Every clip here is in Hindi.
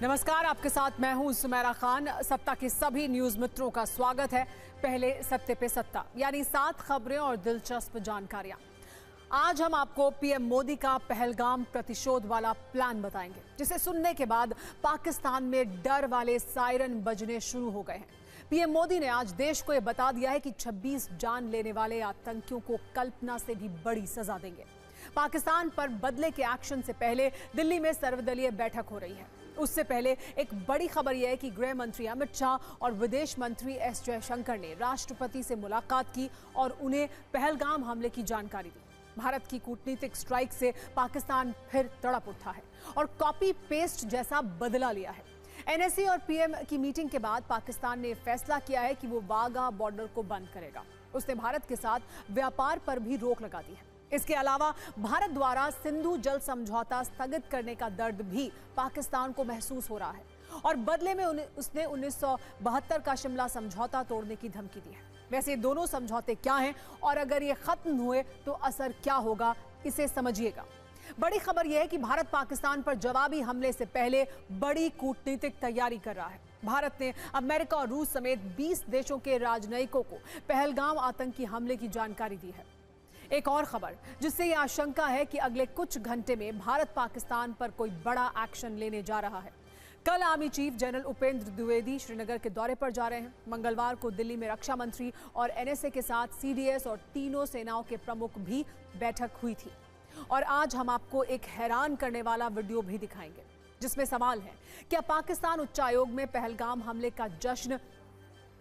नमस्कार, आपके साथ मैं हूं सुमेरा खान। सत्ता के सभी न्यूज मित्रों का स्वागत है। पहले सत्ते पे सत्ता, यानी 7 खबरें और दिलचस्प जानकारियां। आज हम आपको पीएम मोदी का पहलगाम प्रतिशोध वाला प्लान बताएंगे, जिसे सुनने के बाद पाकिस्तान में डर वाले सायरन बजने शुरू हो गए हैं। पीएम मोदी ने आज देश को यह बता दिया है कि 26 जान लेने वाले आतंकियों को कल्पना से भी बड़ी सजा देंगे। पाकिस्तान पर बदले के एक्शन से पहले दिल्ली में सर्वदलीय बैठक हो रही है। उससे पहले एक बड़ी खबर यह है कि गृह मंत्री अमित शाह और विदेश मंत्री एस जयशंकर ने राष्ट्रपति से मुलाकात की और उन्हें पहलगाम हमले की जानकारी दी। भारत की कूटनीतिक स्ट्राइक से पाकिस्तान फिर तड़प उठा है और कॉपी पेस्ट जैसा बदला लिया है। एनएसए और पीएम की मीटिंग के बाद पाकिस्तान ने फैसला किया है कि वो वाघा बॉर्डर को बंद करेगा। उसने भारत के साथ व्यापार पर भी रोक लगा दी है। इसके अलावा भारत द्वारा सिंधु जल समझौता स्थगित करने का दर्द भी पाकिस्तान को महसूस हो रहा है और बदले में उसने 1972 का शिमला समझौता तोड़ने की धमकी दी है। वैसे दोनों समझौते क्या हैं और अगर ये खत्म हुए तो असर क्या होगा, इसे समझिएगा। बड़ी खबर यह है कि भारत पाकिस्तान पर जवाबी हमले से पहले बड़ी कूटनीतिक तैयारी कर रहा है। भारत ने अमेरिका और रूस समेत 20 देशों के राजनयिकों को पहलगाम आतंकी हमले की जानकारी दी है। एक और खबर जिससे यह आशंका है कि अगले कुछ घंटे में भारत पाकिस्तान पर कोई बड़ा एक्शन लेने जा रहा है। कल army chief general Upendra Dwivedi Srinagar के दौरे पर जा रहे हैं। मंगलवार को दिल्ली में रक्षा मंत्री और एनएसए के साथ सीडीएस और तीनों सेनाओं के प्रमुख भी बैठक हुई थी। और आज हम आपको एक हैरान करने वाला वीडियो भी दिखाएंगे, जिसमें सवाल है, क्या पाकिस्तान उच्चायोग में पहलगाम हमले का जश्न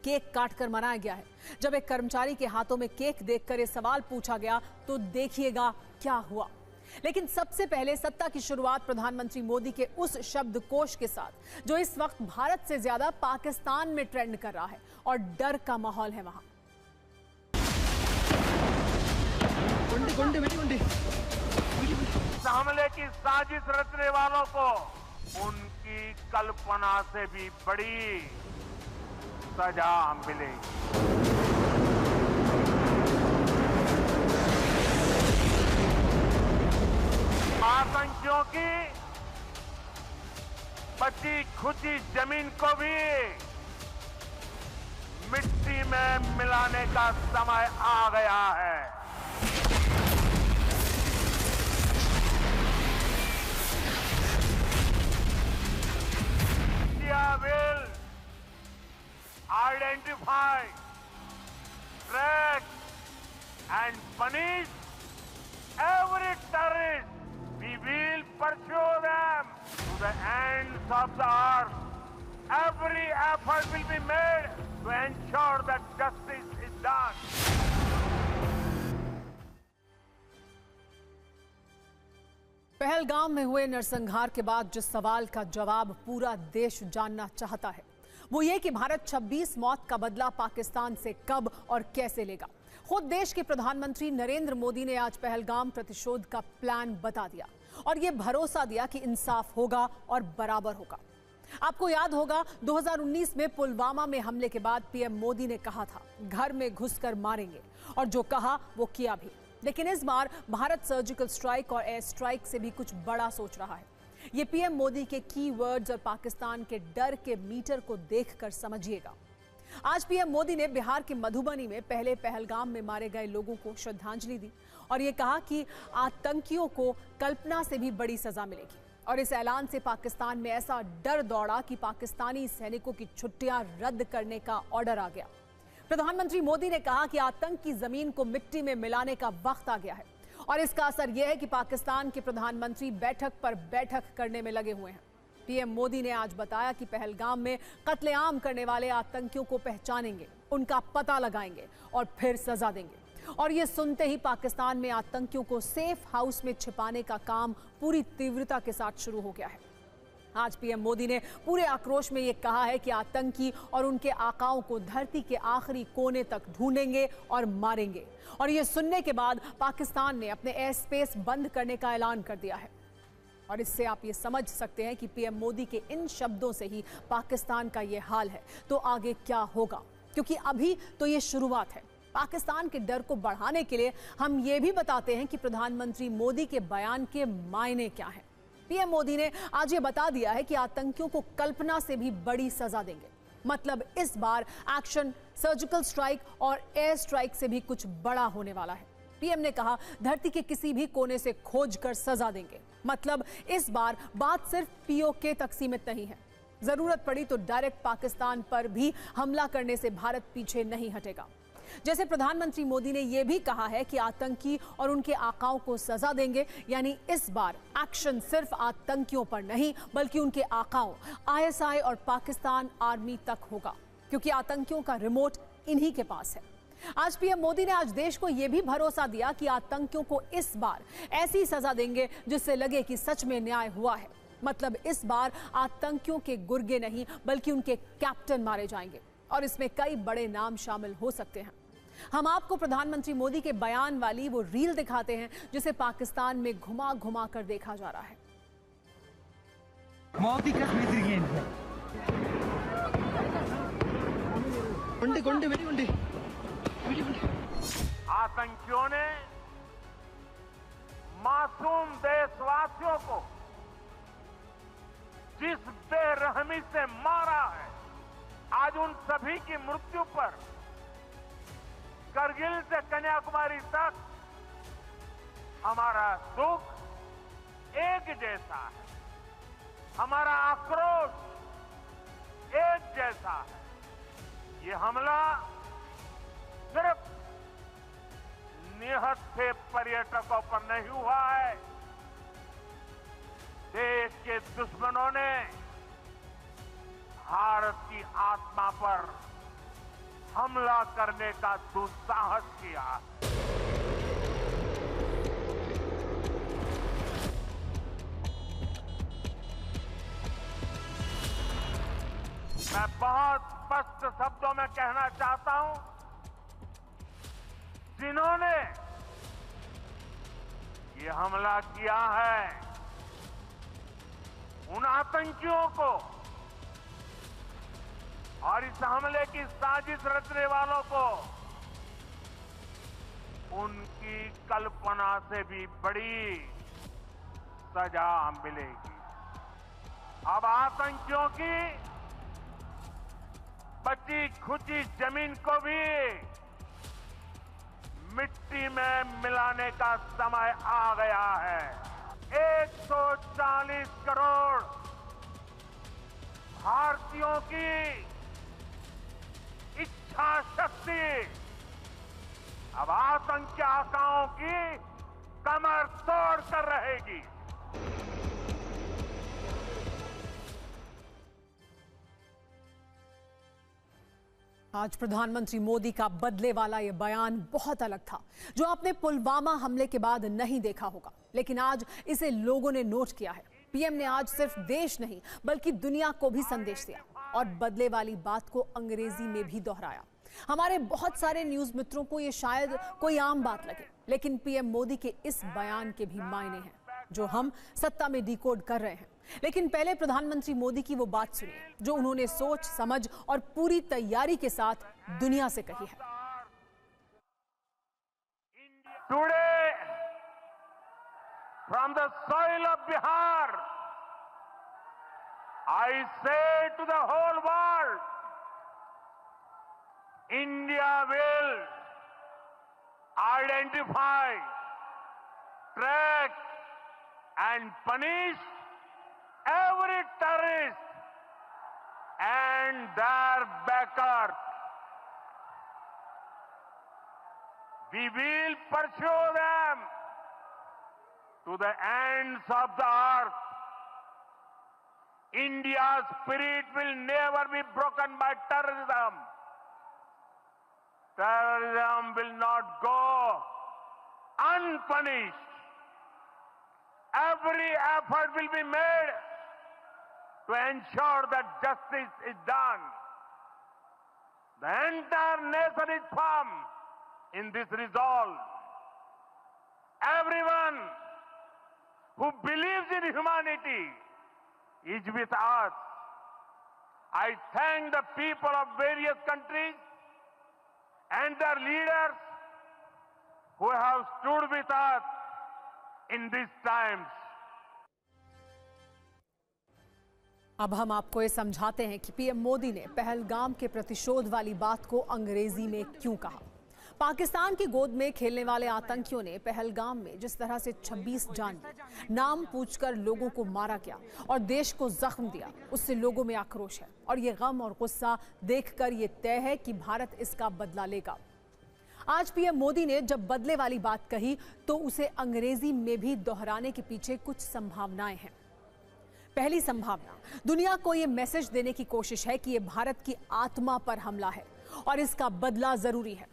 केक काटकर मनाया गया है? जब एक कर्मचारी के हाथों में केक देखकर यह सवाल पूछा गया तो देखिएगा क्या हुआ। लेकिन सबसे पहले सत्ता की शुरुआत प्रधानमंत्री मोदी के उस शब्दकोश के साथ जो इस वक्त भारत से ज्यादा पाकिस्तान में ट्रेंड कर रहा है और डर का माहौल है वहां। हमले की साजिश रचने वालों को उनकी कल्पना से भी बड़ी सजा मिलेगी। आतंकियों की बची खुची जमीन को भी मिट्टी में मिलाने का समय आ गया है। India will identify, track and punish every terrorist. We will pursue them to the ends of the earth. Every effort will be made to ensure that justice is done. Pahalgam में हुए नरसंहार के बाद जिस सवाल का जवाब पूरा देश जानना चाहता है, वो ये कि भारत 26 मौत का बदला पाकिस्तान से कब और कैसे लेगा। खुद देश के प्रधानमंत्री नरेंद्र मोदी ने आज पहलगाम प्रतिशोध का प्लान बता दिया और ये भरोसा दिया कि इंसाफ होगा और बराबर होगा। आपको याद होगा 2019 में पुलवामा में हमले के बाद पीएम मोदी ने कहा था, घर में घुसकर मारेंगे, और जो कहा वो किया भी। लेकिन इस बार भारत सर्जिकल स्ट्राइक और एयर स्ट्राइक से भी कुछ बड़ा सोच रहा है। ये पीएम मोदी के कीवर्ड्स और पाकिस्तान के डर के मीटर को देखकर समझिएगा। आज पीएम मोदी ने बिहार के मधुबनी में पहले पहलगाम में मारे गए लोगों को श्रद्धांजलि दी और ये कहा कि आतंकियों को कल्पना से भी बड़ी सजा मिलेगी। और इस ऐलान से पाकिस्तान में ऐसा डर दौड़ा कि पाकिस्तानी सैनिकों की छुट्टियां रद्द करने का ऑर्डर आ गया। प्रधानमंत्री मोदी ने कहा कि आतंक की जमीन को मिट्टी में मिलाने का वक्त आ गया है और इसका असर यह है कि पाकिस्तान के प्रधानमंत्री बैठक पर बैठक करने में लगे हुए हैं। पीएम मोदी ने आज बताया कि पहलगाम में कत्लेआम करने वाले आतंकियों को पहचानेंगे, उनका पता लगाएंगे और फिर सजा देंगे। और ये सुनते ही पाकिस्तान में आतंकियों को सेफ हाउस में छिपाने का काम पूरी तीव्रता के साथ शुरू हो गया है। आज पीएम मोदी ने पूरे आक्रोश में यह कहा है कि आतंकी और उनके आकाओं को धरती के आखिरी कोने तक ढूंढेंगे और मारेंगे। और यह सुनने के बाद पाकिस्तान ने अपने एयर स्पेस बंद करने का ऐलान कर दिया है। और इससे आप ये समझ सकते हैं कि पीएम मोदी के इन शब्दों से ही पाकिस्तान का ये हाल है, तो आगे क्या होगा, क्योंकि अभी तो ये शुरुआत है। पाकिस्तान के डर को बढ़ाने के लिए हम ये भी बताते हैं कि प्रधानमंत्री मोदी के बयान के मायने क्या हैं। पीएम मोदी ने आज ये बता दिया है कि आतंकियों को कल्पना से भी बड़ी सजा देंगे। मतलब इस बार एक्शन सर्जिकल स्ट्राइक और एयर स्ट्राइक से भी कुछ बड़ा होने वाला है। पीएम ने कहा धरती के किसी भी कोने से खोज कर सजा देंगे। मतलब इस बार बात सिर्फ पीओके तक सीमित नहीं है। जरूरत पड़ी तो डायरेक्ट पाकिस्तान पर भी हमला करने से भारत पीछे नहीं हटेगा। जैसे प्रधानमंत्री मोदी ने यह भी कहा है कि आतंकी और उनके आकाओं को सजा देंगे, यानी इस बार एक्शन सिर्फ आतंकियों पर नहीं बल्कि उनके आकाओं आईएसआई और पाकिस्तान आर्मी तक होगा, क्योंकि आतंकियों का रिमोट इन्हीं के पास है। आज पीएम मोदी ने आज देश को यह भी भरोसा दिया कि आतंकियों को इस बार ऐसी सजा देंगे जिससे लगे कि सच में न्याय हुआ है। मतलब इस बार आतंकियों के गुर्गे नहीं बल्कि उनके कैप्टन मारे जाएंगे और इसमें कई बड़े नाम शामिल हो सकते हैं। हम आपको प्रधानमंत्री मोदी के बयान वाली वो रील दिखाते हैं जिसे पाकिस्तान में घुमा घुमा कर देखा जा रहा है। आतंकियों ने मासूम देशवासियों को जिस बेरहमी से मारा है, आज उन सभी की मृत्यु पर करगिल से कन्याकुमारी तक हमारा दुख एक जैसा है, हमारा आक्रोश एक जैसा है। ये हमला सिर्फ निहत्थे पर्यटकों पर नहीं हुआ है, देश के दुश्मनों ने भारत की आत्मा पर हमला करने का दुस्साहस किया। मैं बहुत स्पष्ट शब्दों में कहना चाहता हूं, जिन्होंने ये हमला किया है उन आतंकियों को और इस हमले की साजिश रचने वालों को उनकी कल्पना से भी बड़ी सजा मिलेगी। अब आतंकियों की बची खुची जमीन को भी मिट्टी में मिलाने का समय आ गया है। 140 करोड़ भारतीयों की इच्छा शक्ति अब आतंकी आकाओं की कमर तोड़ कर रहेगी। आज प्रधानमंत्री मोदी का बदले वाला यह बयान बहुत अलग था, जो आपने पुलवामा हमले के बाद नहीं देखा होगा, लेकिन आज इसे लोगों ने नोट किया है। पीएम ने आज सिर्फ देश नहीं बल्कि दुनिया को भी संदेश दिया और बदले वाली बात को अंग्रेजी में भी दोहराया। हमारे बहुत सारे न्यूज मित्रों को यह शायद कोई आम बात लगे, लेकिन पीएम मोदी के इस बयान के भी मायने हैं जो हम सत्ता में डिकोड कर रहे हैं। लेकिन पहले प्रधानमंत्री मोदी की वो बात सुनिए जो उन्होंने सोच समझ और पूरी तैयारी के साथ दुनिया से कही है। Today from the soil of Bihar I say to the whole world, India will identify, track and punish every terrorist and their backers. We will pursue them to the ends of the earth. India's spirit will never be broken by terrorism. Terrorism will not go unpunished. Every effort will be made to ensure that justice is done. The entire nation is firm in this resolve. Everyone who believes in humanity is with us. I thank the people of various countries and their leaders who have stood with us in these times. अब हम आपको ये समझाते हैं कि पीएम मोदी ने पहलगाम के प्रतिशोध वाली बात को अंग्रेजी में क्यों कहा। पाकिस्तान की गोद में खेलने वाले आतंकियों ने पहलगाम में जिस तरह से 26 जान ली, नाम पूछकर लोगों को मारा गया और देश को जख्म दिया, उससे लोगों में आक्रोश है और ये गम और गुस्सा देखकर ये तय है कि भारत इसका बदला लेगा। आज पीएम मोदी ने जब बदले वाली बात कही तो उसे अंग्रेजी में भी दोहराने के पीछे कुछ संभावनाएं हैं। पहली संभावना, दुनिया को यह मैसेज देने की कोशिश है कि यह भारत की आत्मा पर हमला है और इसका बदला जरूरी है।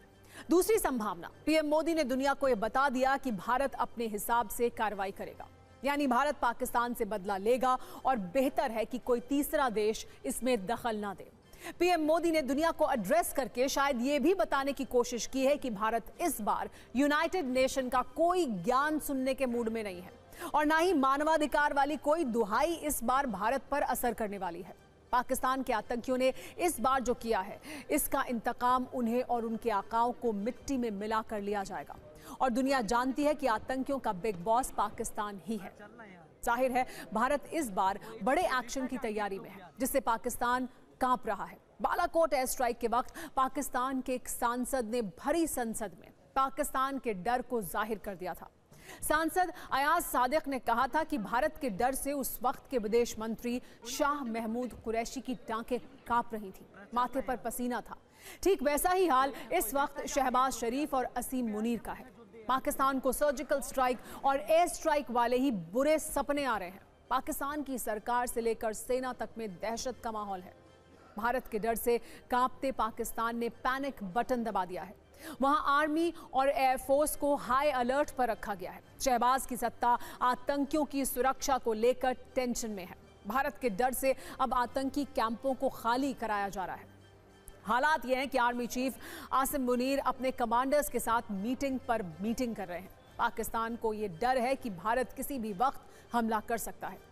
दूसरी संभावना, पीएम मोदी ने दुनिया को यह बता दिया कि भारत अपने हिसाब से कार्रवाई करेगा, यानी भारत पाकिस्तान से बदला लेगा और बेहतर है कि कोई तीसरा देश इसमें दखल ना दे। पीएम मोदी ने दुनिया को एड्रेस करके शायद ये भी बताने की कोशिश की है कि भारत इस बार यूनाइटेड नेशन का कोई ज्ञान सुनने के मूड में नहीं है और ना ही मानवाधिकार वाली कोई दुहाई इस बार भारत पर असर करने वाली है। पाकिस्तान के आतंकियों ने इस बार जो किया है, इसका इंतकाम उन्हें और उनके आकाओं को मिट्टी में मिला कर लिया जाएगा और दुनिया जानती है कि आतंकियों का बिग बॉस पाकिस्तान ही है। जाहिर है भारत इस बार बड़े एक्शन की तैयारी में है, जिससे पाकिस्तान कांप रहा है। बालाकोट एयर स्ट्राइक के वक्त पाकिस्तान के एक सांसद ने भरी संसद में पाकिस्तान के डर को जाहिर कर दिया था। सांसद अयाज सादिक ने कहा था कि भारत के डर से उस वक्त के विदेश मंत्री शाह महमूद कुरैशी की टांकें कांप रही थी, माथे पर पसीना था। ठीक वैसा ही हाल इस वक्त शहबाज शरीफ और असीम मुनीर का है। पाकिस्तान को सर्जिकल स्ट्राइक और एयर स्ट्राइक वाले ही बुरे सपने आ रहे हैं। पाकिस्तान की सरकार से लेकर सेना तक में दहशत का माहौल है। भारत के डर से कांपते पाकिस्तान ने पैनिक बटन दबा दिया है। वहां आर्मी और एयरफोर्स को हाई अलर्ट पर रखा गया है। शहबाज की सत्ता आतंकियों की सुरक्षा को लेकर टेंशन में है। भारत के डर से अब आतंकी कैंपों को खाली कराया जा रहा है। हालात यह है कि आर्मी चीफ आसिम मुनीर अपने कमांडर्स के साथ मीटिंग पर मीटिंग कर रहे हैं। पाकिस्तान को यह डर है कि भारत किसी भी वक्त हमला कर सकता है।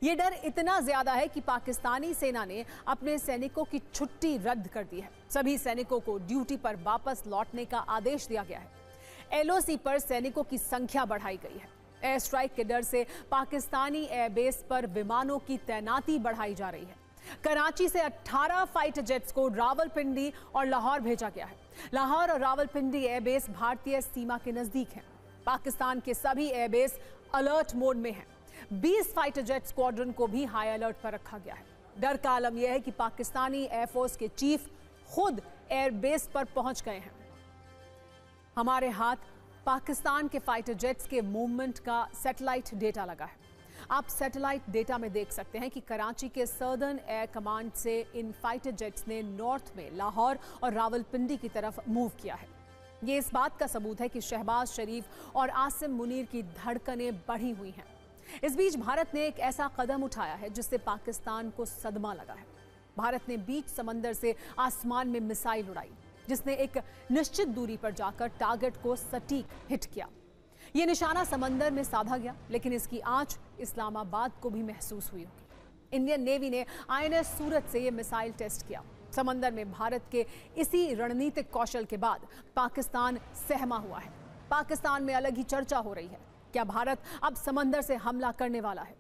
ये डर इतना ज्यादा है कि पाकिस्तानी सेना ने अपने सैनिकों की छुट्टी रद्द कर दी है। सभी सैनिकों को ड्यूटी पर वापस लौटने का आदेश दिया गया है। एलओसी पर सैनिकों की संख्या बढ़ाई गई है। एयर स्ट्राइक के डर से पाकिस्तानी एयरबेस पर विमानों की तैनाती बढ़ाई जा रही है। कराची से 18 फाइटर जेट्स को रावलपिंडी और लाहौर भेजा गया है। लाहौर और रावलपिंडी एयरबेस भारतीय सीमा के नजदीक हैं। पाकिस्तान के सभी एयरबेस अलर्ट मोड में हैं। 20 फाइटर जेट स्क्वाड्रन को भी हाई अलर्ट पर रखा गया है। डर का आलम यह है कि पाकिस्तानी एयरफोर्स के चीफ खुद एयरबेस पर पहुंच गए हैं। हमारे हाथ पाकिस्तान के फाइटर जेट्स के मूवमेंट का सैटेलाइट डेटा लगा है। आप सैटेलाइट डेटा में देख सकते हैं कि कराची के सर्दर्न एयर कमांड से इन फाइटर जेट्स ने नॉर्थ में लाहौर और रावलपिंडी की तरफ मूव किया है। ये इस बात का सबूत है कि शहबाज शरीफ और आसिम मुनीर की धड़कनें बढ़ी हुई हैं। इस बीच भारत ने एक ऐसा कदम उठाया है जिससे पाकिस्तान को सदमा लगा है। भारत ने बीच समंदर से आसमान में मिसाइल उड़ाई, जिसने एक निश्चित दूरी पर जाकर टारगेट को सटीक हिट किया। यह निशाना समंदर में साधा गया, लेकिन इसकी आंच इस्लामाबाद को भी महसूस हुई होगी। इंडियन नेवी ने INS सूरत से यह मिसाइल टेस्ट किया। समंदर में भारत के इसी रणनीतिक कौशल के बाद पाकिस्तान सहमा हुआ है। पाकिस्तान में अलग ही चर्चा हो रही है। क्या भारत अब समंदर से हमला करने वाला है?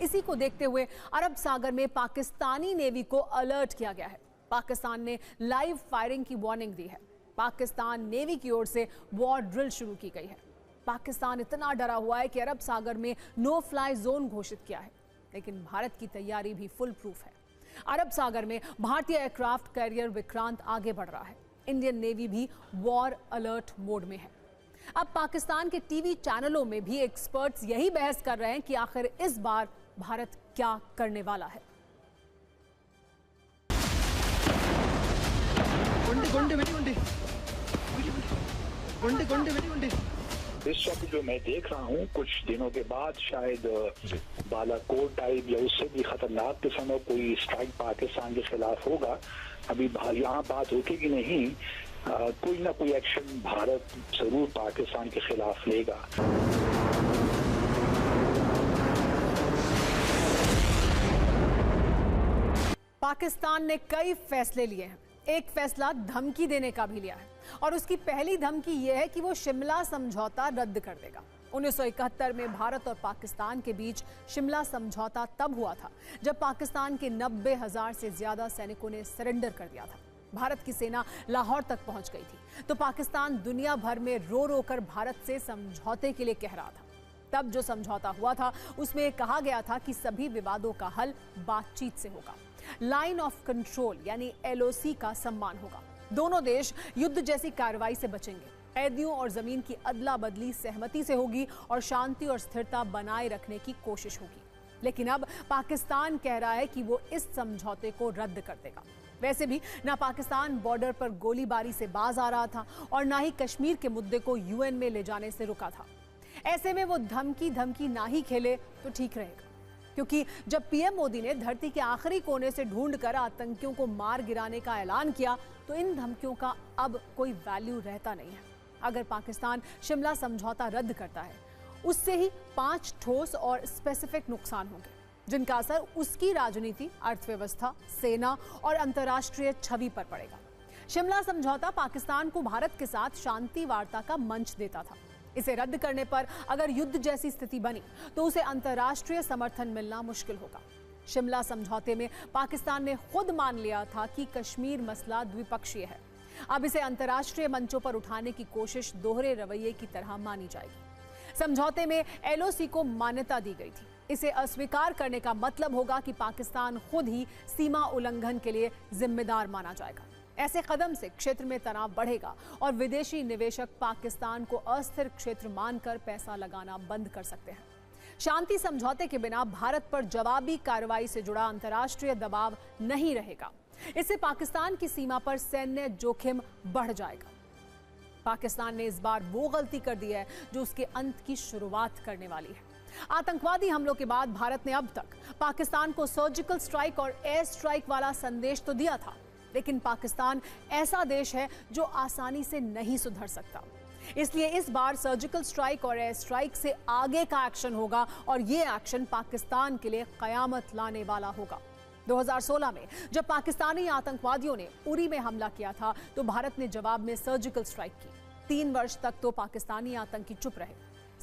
इसी को देखते हुए अरब सागर में पाकिस्तानी नेवी को अलर्ट किया गया है। पाकिस्तान ने लाइव फायरिंग की वार्निंग दी है। पाकिस्तान नेवी की ओर से वॉर ड्रिल शुरू की गई है। पाकिस्तान इतना डरा हुआ है कि अरब सागर में नो फ्लाई जोन घोषित किया है, लेकिन भारत की तैयारी भी फुल प्रूफ है। अरब सागर में भारतीय एयरक्राफ्ट कैरियर विक्रांत आगे बढ़ रहा है। इंडियन नेवी भी वॉर अलर्ट मोड में है। अब पाकिस्तान के टीवी चैनलों में भी एक्सपर्ट्स यही बहस कर रहे हैं कि आखिर इस बार भारत क्या करने वाला है। इस वक्त जो मैं देख रहा हूँ, कुछ दिनों के बाद शायद बालाकोट टाइप या उससे भी खतरनाक किस्म का कोई स्ट्राइक पाकिस्तान के खिलाफ होगा। अभी यहाँ बात होगी कि नहीं, कोई ना कोई एक्शन भारत जरूर पाकिस्तान के खिलाफ लेगा। पाकिस्तान ने कई फैसले लिए हैं। एक फैसला धमकी देने का भी लिया है और उसकी पहली धमकी यह है कि वो शिमला समझौता रद्द कर देगा। 1971 में भारत और पाकिस्तान के बीच शिमला समझौता तब हुआ था जब पाकिस्तान के 90,000 से ज्यादा सैनिकों ने सरेंडर कर दिया था। भारत की सेना लाहौर तक पहुंच गई थी तो पाकिस्तान दुनिया भर में रो रो कर भारत से समझौते के लिए कह रहा था। तब जो समझौता हुआ था उसमें कहा गया था कि सभी विवादों का हल बातचीत से होगा। लाइन ऑफ कंट्रोल यानी LOC का सम्मान होगा। दोनों देश युद्ध जैसी कार्रवाई से बचेंगे। कैदियों और जमीन की अदला बदली सहमति से होगी और शांति और स्थिरता बनाए रखने की कोशिश होगी। लेकिन अब पाकिस्तान कह रहा है कि वो इस समझौते को रद्द कर देगा। वैसे भी ना पाकिस्तान बॉर्डर पर गोलीबारी से बाज आ रहा था और ना ही कश्मीर के मुद्दे को UN में ले जाने से रुका था। ऐसे में वो धमकी ना ही खेले तो ठीक रहेगा, क्योंकि जब PM मोदी ने धरती के आखिरी कोने से ढूंढकर आतंकियों को मार गिराने का ऐलान किया तो इन धमकियों का अब कोई वैल्यू रहता नहीं है। अगर पाकिस्तान शिमला समझौता रद्द करता है उससे ही 5 ठोस और स्पेसिफिक नुकसान होंगे जिनका असर उसकी राजनीति, अर्थव्यवस्था, सेना और अंतर्राष्ट्रीय छवि पर पड़ेगा। शिमला समझौता पाकिस्तान को भारत के साथ शांति वार्ता का मंच देता था। इसे रद्द करने पर अगर युद्ध जैसी स्थिति बनी तो उसे अंतर्राष्ट्रीय समर्थन मिलना मुश्किल होगा। शिमला समझौते में पाकिस्तान ने खुद मान लिया था कि कश्मीर मसला द्विपक्षीय है। अब इसे अंतर्राष्ट्रीय मंचों पर उठाने की कोशिश दोहरे रवैये की तरह मानी जाएगी। समझौते में LOC को मान्यता दी गई थी। इसे अस्वीकार करने का मतलब होगा कि पाकिस्तान खुद ही सीमा उल्लंघन के लिए जिम्मेदार माना जाएगा। ऐसे कदम से क्षेत्र में तनाव बढ़ेगा और विदेशी निवेशक पाकिस्तान को अस्थिर क्षेत्र मानकर पैसा लगाना बंद कर सकते हैं। शांति समझौते के बिना भारत पर जवाबी कार्रवाई से जुड़ा अंतर्राष्ट्रीय दबाव नहीं रहेगा। इससे पाकिस्तान की सीमा पर सैन्य जोखिम बढ़ जाएगा। पाकिस्तान ने इस बार वो गलती कर दी है जो उसके अंत की शुरुआत करने वाली है। आतंकवादी हमलों के बाद भारत ने अब तक पाकिस्तान को सर्जिकल स्ट्राइक और एयर स्ट्राइक वाला संदेश तो दिया था, लेकिन पाकिस्तान ऐसा देश है जो आसानी से नहीं सुधर सकता। इसलिए इस बार सर्जिकल स्ट्राइक और एयर स्ट्राइक से आगे का एक्शन होगा और ये एक्शन पाकिस्तान के लिए कयामत लाने वाला होगा। 2016 में जब पाकिस्तानी आतंकवादियों ने उरी में हमला किया था तो भारत ने जवाब में सर्जिकल स्ट्राइक की। 3 वर्ष तक तो पाकिस्तानी आतंकी चुप रहे,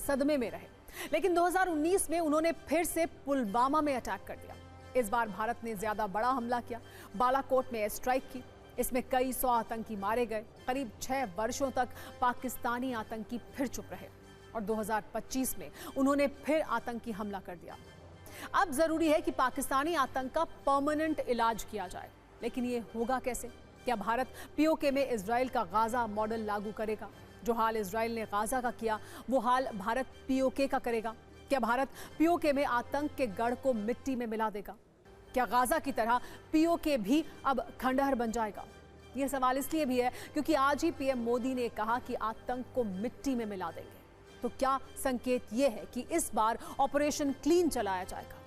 सदमे में रहे, लेकिन 2019 में उन्होंने फिर से पुलवामा में अटैक कर दिया। इस बार भारत ने ज्यादा बड़ा हमला किया, बालाकोट में एयर स्ट्राइक की। इसमें कई 100 आतंकी मारे गए। करीब 6 वर्षों तक पाकिस्तानी आतंकी फिर चुप रहे और 2025 में उन्होंने फिर आतंकी हमला कर दिया। अब जरूरी है कि पाकिस्तानी आतंक का परमानेंट इलाज किया जाए, लेकिन ये होगा कैसे? क्या भारत POK में इजराइल का गाजा मॉडल लागू करेगा? जो हाल इजराइल ने गाजा का किया वो हाल भारत POK का करेगा? क्या भारत POK में आतंक के गढ़ को मिट्टी में मिला देगा? क्या गाजा की तरह POK भी अब खंडहर बन जाएगा? ये सवाल इसलिए भी है क्योंकि आज ही PM मोदी ने कहा कि आतंक को मिट्टी में मिला देंगे। तो क्या संकेत ये है कि इस बार ऑपरेशन क्लीन चलाया जाएगा?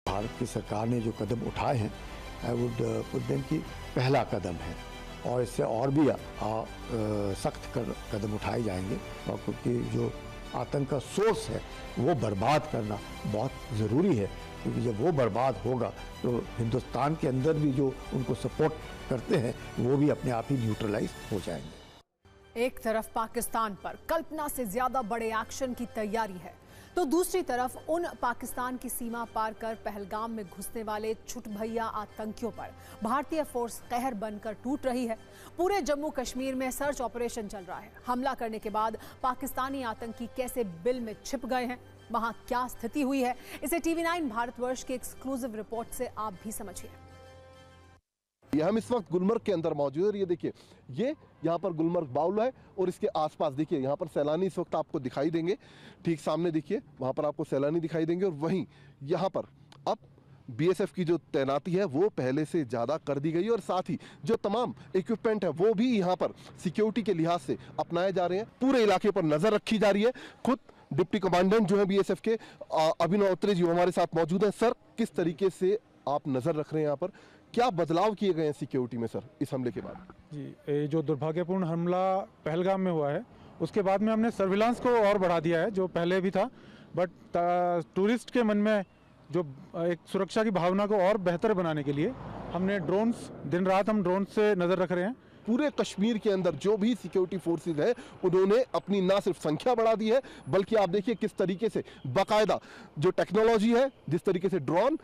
भारत की सरकार ने जो कदम उठाए हैं, आई वुड पुट देम की पहला कदम है और इससे और भी सख्त कदम उठाए जाएंगे, और क्योंकि जो आतंक का सोर्स है वो बर्बाद करना बहुत ज़रूरी है। क्योंकि जब वो बर्बाद होगा तो हिंदुस्तान के अंदर भी जो उनको सपोर्ट करते हैं वो भी अपने आप ही न्यूट्रलाइज हो जाएंगे। एक तरफ पाकिस्तान पर कल्पना से ज्यादा बड़े एक्शन की तैयारी है, तो दूसरी तरफ उन पाकिस्तान की सीमा पार कर पहलगाम में घुसने वाले छुटभैया आतंकियों पर भारतीय फोर्स कहर बनकर टूट रही है। पूरे जम्मू कश्मीर में सर्च ऑपरेशन चल रहा है। हमला करने के बाद पाकिस्तानी आतंकी कैसे बिल में छिप गए हैं, वहां क्या स्थिति हुई है, इसे TV9 भारतवर्ष की एक्सक्लूसिव रिपोर्ट से आप भी समझिए। हम इस वक्त गुलमर्ग के अंदर मौजूद है। ये देखिए, ये यहाँ पर गुलमर्ग बाउल है और इसके आसपास देखिए यहाँ पर सैलानी इस वक्त आपको दिखाई देंगे। ठीक सामने देखिए वहाँ पर आपको सैलानी दिखाई देंगे और वहीं यहाँ पर अब BSF की जो तैनाती है वो पहले से ज़्यादा कर दी गई है और साथ ही जो तमाम इक्विपमेंट है वो भी यहाँ पर सिक्योरिटी के लिहाज से अपनाए जा रहे हैं। पूरे इलाके पर नज़र रखी जा रही है। खुद डिप्टी कमांडेंट जो है BSF के अभिनव अत्रे जी हमारे साथ मौजूद हैं। सर, किस तरीके से आप नज़र रख रहे हैं यहाँ पर, क्या बदलाव किए गए हैं सिक्योरिटी में सर इस हमले के बाद? जी, ये जो दुर्भाग्यपूर्ण हमला पहलगाम में हुआ है उसके बाद में हमने सर्विलांस को और बढ़ा दिया है, जो पहले भी था, बट टूरिस्ट के मन में जो एक सुरक्षा की भावना को और बेहतर बनाने के लिए हमने ड्रोन्स, दिन रात हम ड्रोन से नज़र रख रहे हैं। पूरे कश्मीर के अंदर जो भी सिक्योरिटी फोर्सेस है उन्होंने अपनी ना सिर्फ संख्या बढ़ा दी है, बल्कि आप देखिए किस तरीके से बाकायदा जो टेक्नोलॉजी है, जिस तरीके से ड्रोन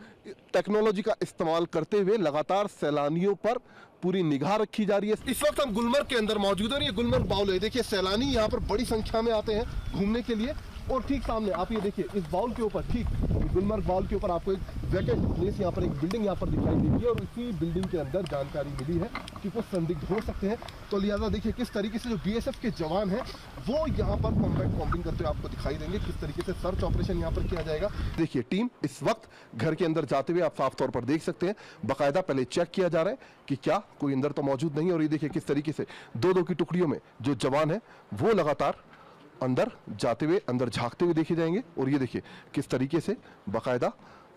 टेक्नोलॉजी का इस्तेमाल करते हुए लगातार सैलानियों पर पूरी निगाह रखी जा रही है। इस वक्त हम गुलमर्ग के अंदर मौजूद है। ये गुलमर्ग बाउल है। देखिए सैलानी यहाँ पर बड़ी संख्या में आते हैं घूमने के लिए और ठीक सामने आप ये देखिए इस बाउल के ऊपर, ठीक गुलमर्ग बाउल के ऊपर आपको एक वैकेंट प्लेस यहाँ पर, एक बिल्डिंग यहाँ पर दिखाई देगी और इसी बिल्डिंग के अंदर जानकारी मिली है कि कुछ संदिग्ध हो सकते हैं। तो लिहाजा देखिए किस तरीके से जो BSF के जवान हैं वो यहाँ पर कॉम्बैट कॉम्बिंग करते हुए आपको दिखाई देंगे। किस तरीके से सर्च ऑपरेशन यहाँ पर किया जाएगा। देखिए टीम इस वक्त घर के अंदर जाते हुए आप साफ तौर पर देख सकते हैं। बाकायदा पहले चेक किया जा रहा है कि क्या कोई अंदर तो मौजूद नहीं है और ये देखिए किस तरीके से दो की टुकड़ियों में जो जवान है वो लगातार अंदर जाते हुए, अंदर झांकते हुए देखे जाएंगे। और ये देखिए किस तरीके से बाकायदा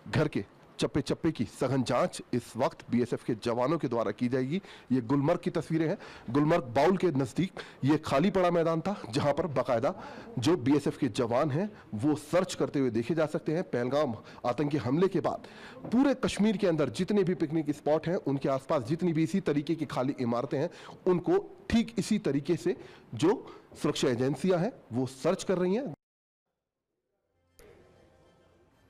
घर के चप्पे चप्पे की सघन जांच इस वक्त BSF के जवानों के द्वारा की जाएगी। ये गुलमर्ग की तस्वीरें हैं। गुलमर्ग बाउल के नज़दीक ये खाली पड़ा मैदान था जहां पर बाकायदा जो BSF के जवान हैं वो सर्च करते हुए देखे जा सकते हैं। पहलगाम आतंकी हमले के बाद पूरे कश्मीर के अंदर जितने भी पिकनिक स्पॉट हैं उनके आसपास जितनी भी इसी तरीके की खाली इमारतें हैं उनको ठीक इसी तरीके से जो सुरक्षा एजेंसियां हैं वो सर्च कर रही हैं।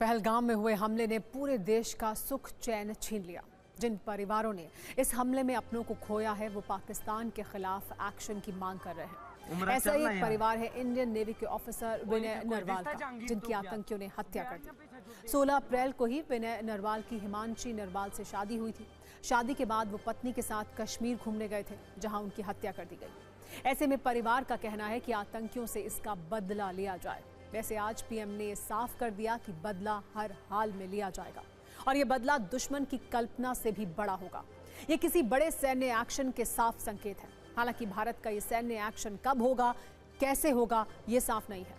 पहलगाम में हुए हमले ने पूरे देश का सुख चैन छीन लिया। जिन परिवारों ने इस हमले में अपनों को खोया है वो पाकिस्तान के खिलाफ एक्शन की मांग कर रहे हैं। ऐसा ही एक परिवार है इंडियन नेवी के ऑफिसर विनय नरवाल का, जिनकी आतंकियों ने हत्या कर दी। 16 अप्रैल को ही विनय नरवाल की हिमांशी नरवाल से शादी हुई थी। शादी के बाद वो पत्नी के साथ कश्मीर घूमने गए थे जहां उनकी हत्या कर दी गई। ऐसे में परिवार का कहना है कि आतंकियों से इसका बदला लिया जाए। वैसे आज PM ने साफ कर दिया कि बदला हर हाल में लिया जाएगा और ये बदला दुश्मन की कल्पना से भी बड़ा होगा। ये किसी बड़े सैन्य एक्शन के साफ संकेत है। हालांकि भारत का ये सैन्य एक्शन कब होगा, कैसे होगा, ये साफ नहीं है,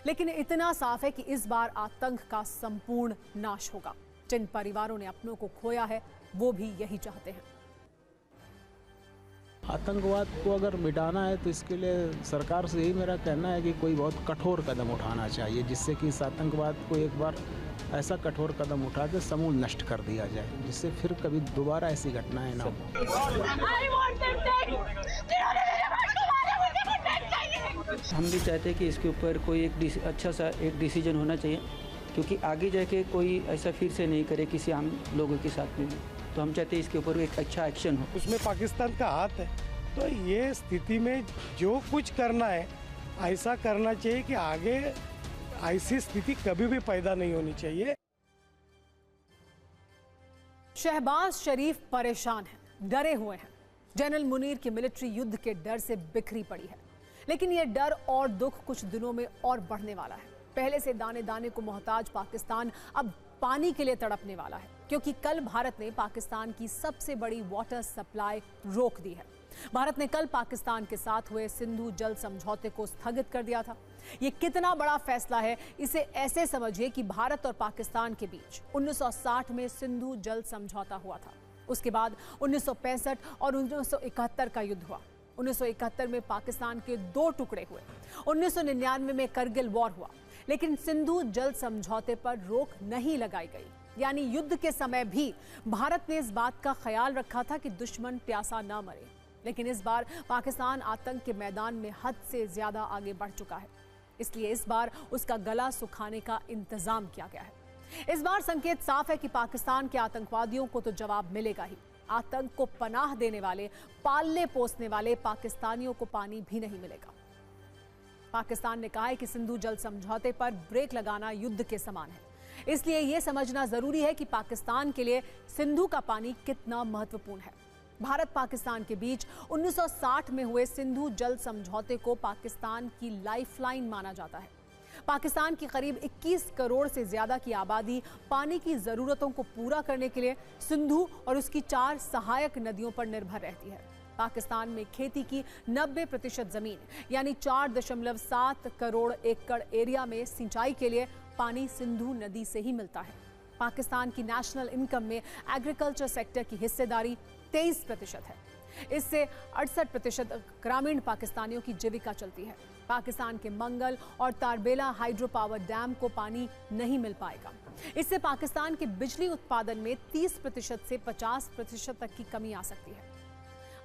लेकिन इतना साफ है कि इस बार आतंक का संपूर्ण नाश होगा। जिन परिवारों ने अपनों को खोया है वो भी यही चाहते हैं। आतंकवाद को अगर मिटाना है तो इसके लिए सरकार से यही मेरा कहना है कि कोई बहुत कठोर कदम उठाना चाहिए, जिससे कि इस आतंकवाद को एक बार ऐसा कठोर कदम उठा के समूल नष्ट कर दिया जाए, जिससे फिर कभी दोबारा ऐसी घटनाएं ना हो। हम भी चाहते हैं कि इसके ऊपर कोई एक अच्छा सा एक डिसीजन होना चाहिए, क्योंकि आगे जाके कोई ऐसा फिर से नहीं करे किसी आम लोगों के साथ में। तो हम चाहते हैं इसके ऊपर एक अच्छा एक्शन हो। उसमें पाकिस्तान का हाथ है, तो ये स्थिति में जो कुछ करना है ऐसा करना चाहिए कि आगे ऐसी स्थिति कभी भी पैदा नहीं होनी चाहिए। शहबाज शरीफ परेशान हैं, डरे हुए हैं। जनरल मुनीर की मिलिट्री युद्ध के डर से बिखरी पड़ी है, लेकिन यह डर और दुख कुछ दिनों में और बढ़ने वाला है। पहले से दाने दाने को मोहताज पाकिस्तान अब पानी के लिए तड़पने वाला है, क्योंकि कल भारत ने पाकिस्तान की सबसे बड़ी वाटर सप्लाई रोक दी है। भारत ने कल पाकिस्तान के साथ हुए सिंधु जल समझौते को स्थगित कर दिया था। यह कितना बड़ा फैसला है, इसे ऐसे समझिए कि भारत और पाकिस्तान के बीच 1960 में सिंधु जल समझौता हुआ था। उसके बाद 1965 और 1971 का युद्ध हुआ। 1971 में पाकिस्तान के 2 टुकड़े हुए। 1999 में करगिल वॉर हुआ, लेकिन सिंधु जल समझौते पर रोक नहीं लगाई गई। यानी युद्ध के समय भी भारत ने इस बात का ख्याल रखा था कि दुश्मन प्यासा ना मरे। लेकिन इस बार पाकिस्तान आतंक के मैदान में हद से ज्यादा आगे बढ़ चुका है, इसलिए इस बार उसका गला सुखाने का इंतजाम किया गया है। इस बार संकेत साफ है कि पाकिस्तान के आतंकवादियों को तो जवाब मिलेगा ही। आतंक को पनाह देने वाले, पालने पोसने वाले पाकिस्तानियों को पानी भी नहीं मिलेगा। पाकिस्तान ने कहा है कि सिंधु जल समझौते पर ब्रेक लगाना युद्ध के समान है, इसलिए यह समझना जरूरी है कि पाकिस्तान के लिए सिंधु का पानी कितना महत्वपूर्ण है। भारत पाकिस्तान के बीच 1960 में हुए सिंधु जल समझौते को पाकिस्तान की लाइफलाइन माना जाता है। पाकिस्तान की करीब 21 करोड़ से ज्यादा की आबादी पानी की जरूरतों को पूरा करने के लिए सिंधु और उसकी 4 सहायक नदियों पर निर्भर रहती है। पाकिस्तान में खेती की 90% जमीन यानी 4.7 करोड़ एकड़ एरिया में सिंचाई के लिए पानी सिंधु नदी से ही मिलता है। पाकिस्तान की नेशनल इनकम में एग्रीकल्चर सेक्टर की हिस्सेदारी 23% है। इससे 68% ग्रामीण पाकिस्तानियों की जीविका चलती है। पाकिस्तान के मंगल और तारबेला हाइड्रो पावर डैम को पानी नहीं मिल पाएगा। इससे पाकिस्तान के बिजली उत्पादन में 30% से 50% तक की कमी आ सकती है।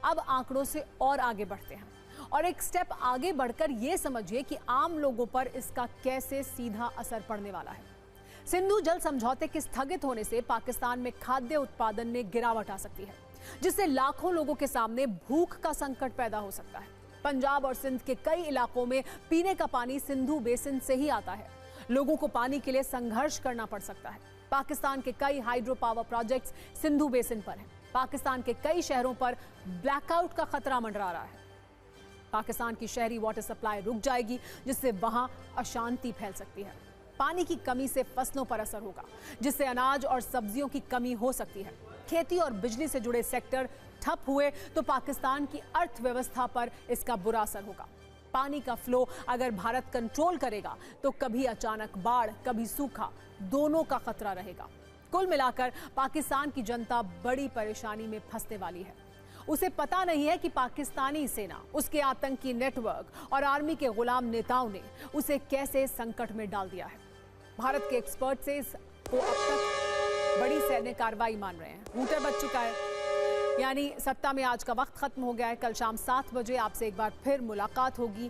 अब आंकड़ों से और आगे बढ़ते हैं और एक स्टेप आगे बढ़कर यह समझिए कि आम लोगों पर इसका कैसे सीधा असर पड़ने वाला है। सिंधु जल समझौते के स्थगित होने से पाकिस्तान में खाद्य उत्पादन में गिरावट आ सकती है, जिससे लाखों लोगों के सामने भूख का संकट पैदा हो सकता है। पंजाब और सिंध के कई इलाकों में पीने का पानी सिंधु बेसिन से ही आता है। लोगों को पानी के लिए संघर्ष करना पड़ सकता है। पाकिस्तान के कई hydro power projects Sindhu basin पर हैं। पाकिस्तान के कई शहरों पर ब्लैकआउट का खतरा मंडरा रहा है। पाकिस्तान की शहरी वाटर सप्लाई रुक जाएगी, जिससे वहां अशांति फैल सकती है। पानी की कमी से फसलों पर असर होगा, जिससे अनाज और सब्जियों की कमी हो सकती है। खेती और बिजली से जुड़े सेक्टर ठप हुए तो पाकिस्तान की अर्थव्यवस्था पर इसका बुरा असर होगा। पानी का फ्लो अगर भारत कंट्रोल करेगा तो कभी अचानक बाढ़, कभी सूखा, दोनों का खतरा रहेगा। कुल मिलाकर पाकिस्तान की जनता बड़ी परेशानी में फंसने वाली है। उसे पता नहीं है कि पाकिस्तानी सेना, उसके आतंकी नेटवर्क और आर्मी के गुलाम नेताओं ने उसे कैसे संकट में डाल दिया है। भारत के एक्सपर्ट से इसको अब तक बड़ी सैन्य कार्रवाई मान रहे हैं। हूटर बच चुका है, यानी सत्ता में आज का वक्त खत्म हो गया है। कल शाम 7 बजे आपसे एक बार फिर मुलाकात होगी।